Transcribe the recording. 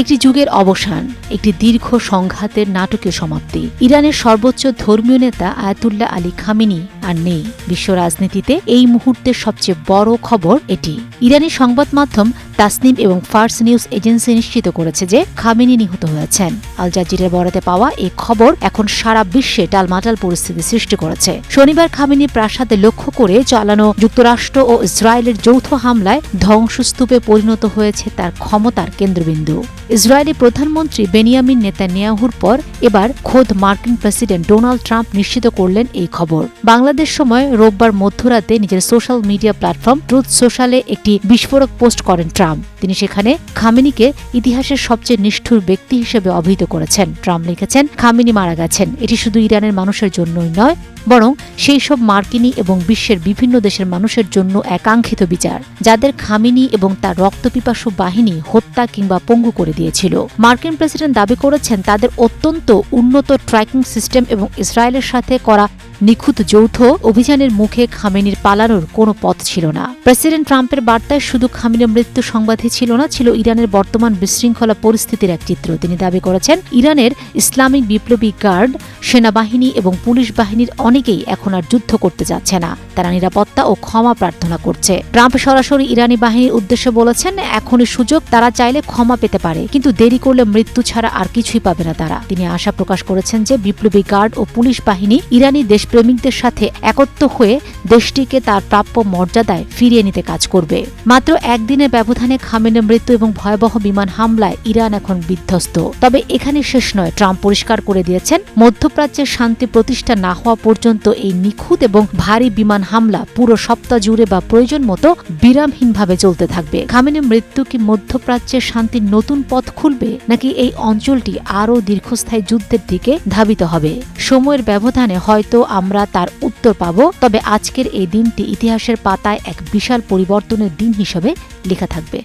একটি যুগের অবসান, একটি দীর্ঘ সংঘাতের নাটকীয় সমাপ্তি। ইরানের সর্বোচ্চ ধর্মীয় নেতা আয়াতুল্লাহ আলী খামেনি আর নেই। বিশ্ব রাজনীতিতে এই মুহূর্তের সবচেয়ে বড় খবর এটি। ইরানি সংবাদ মাধ্যম তাসনিম এবং ফার্স নিউজ এজেন্সি নিশ্চিত করেছে যে খামেনি নিহত হয়েছেন। আল জাজিরার বরাতে পাওয়া এই খবর এখন সারা বিশ্বে টালমাটাল পরিস্থিতি সৃষ্টি করেছে। শনিবার খামেনি প্রাসাদে লক্ষ্য করে চালানো যুক্তরাষ্ট্র ও ইসরায়েলের যৌথ হামলায় ধ্বংসস্তূপে পরিণত হয়েছে তার ক্ষমতার কেন্দ্রবিন্দু। ইসরায়েলি প্রধানমন্ত্রী বেনিয়ামিন নেতানিয়াহুর পর এবার খোদ মার্কিন প্রেসিডেন্ট ডোনাল্ড ট্রাম্প নিশ্চিত করলেন এই খবর। বাংলাদেশ সময় রোববার মধ্যরাতে নিজের সোশ্যাল মিডিয়া প্ল্যাটফর্ম ট্রুথ সোশ্যালে একটি বিস্ফোরক পোস্ট করেন ট্রাম্প। তিনি সেখানে খামেনিকে ইতিহাসের সবচেয়ে নিষ্ঠুর ব্যক্তি হিসেবে অভিহিত করেছেন। ট্রাম্প লিখেছেন, খামেনি মারা গেছেন, এটি শুধু ইরানের মানুষের জন্যই নয়, বরং সেই সব মার্কিনী এবং বিশ্বের বিভিন্ন দেশের মানুষের জন্য একাঙ্ক্ষিত বিচার, যাদের খামেনি এবং তার রক্তপিপাসু বাহিনী হত্যা কিংবা পঙ্গু করে দিয়েছিল। মার্কিন প্রেসিডেন্ট দাবি করেছেন তাদের অত্যন্ত উন্নত ট্র্যাকিং সিস্টেম এবং ইসরায়েলের সাথে করা নিখুঁত যৌথ অভিযানের মুখে খামেনির পালানোর কোনো পথ ছিল না। প্রেসিডেন্ট ট্রাম্পের বার্তায় শুধু খামেনির মৃত্যু সংবাদই ছিল না, ছিল ইরানের বর্তমান বিশৃঙ্খলা পরিস্থিতির এক চিত্র। তিনি দাবি করেছেন, ইরানের ইসলামিক বিপ্লবী গার্ড, সেনাবাহিনী এবং পুলিশ বাহিনীর অনেকেই এখন আর যুদ্ধ করতে যাচ্ছে না, তারা নিরাপত্তা ও ক্ষমা প্রার্থনা করছে। ট্রাম্প সরাসরি ইরানি বাহিনীর উদ্দেশ্যে বলেছেন, এখনই সুযোগ, তারা চাইলে ক্ষমা পেতে পারে, কিন্তু দেরি করলে মৃত্যু ছাড়া আর কিছুই পাবে না তারা। তিনি আশা প্রকাশ করেছেন যে বিপ্লবী গার্ড ও পুলিশ বাহিনী ইরানি দেশপ্রেমিকদের সাথে একত্র হয়ে দেশটিকে তার প্রাপ্য মর্যাদায় ফিরিয়ে নিতে কাজ করবে। মাত্র একদিনের ব্যবধানে খামেনির মৃত্যু এবং ভয়াবহ বিমান হামলায় ইরান এখন বিধ্বস্ত। তবে এখানে শেষ নয়। ট্রাম্প পরিষ্কার করে দিয়েছেন, মধ্যপ্রাচ্যের শান্তি প্রতিষ্ঠা না হওয়া পর্যন্ত এই নিখুঁত এবং ভারী বিমান হামলা পুরো সপ্তাহ জুড়ে বা প্রয়োজন মতো বিরামহীনভাবে চলতে থাকবে। খামেনির মৃত্যু কি মধ্যপ্রাচ্যের শান্তির নতুন পথ খুলবে, নাকি এই অঞ্চলটি আরও দীর্ঘস্থায়ী যুদ্ধের দিকে ধাবিত হবে? সময়ের ব্যবধানে হয়তো আমরা তার উত্তর পাব, তবে আজকের এই দিনটি ইতিহাসের পাতায় এক বিশাল পরিবর্তনের দিন হিসেবে লেখা থাকবে।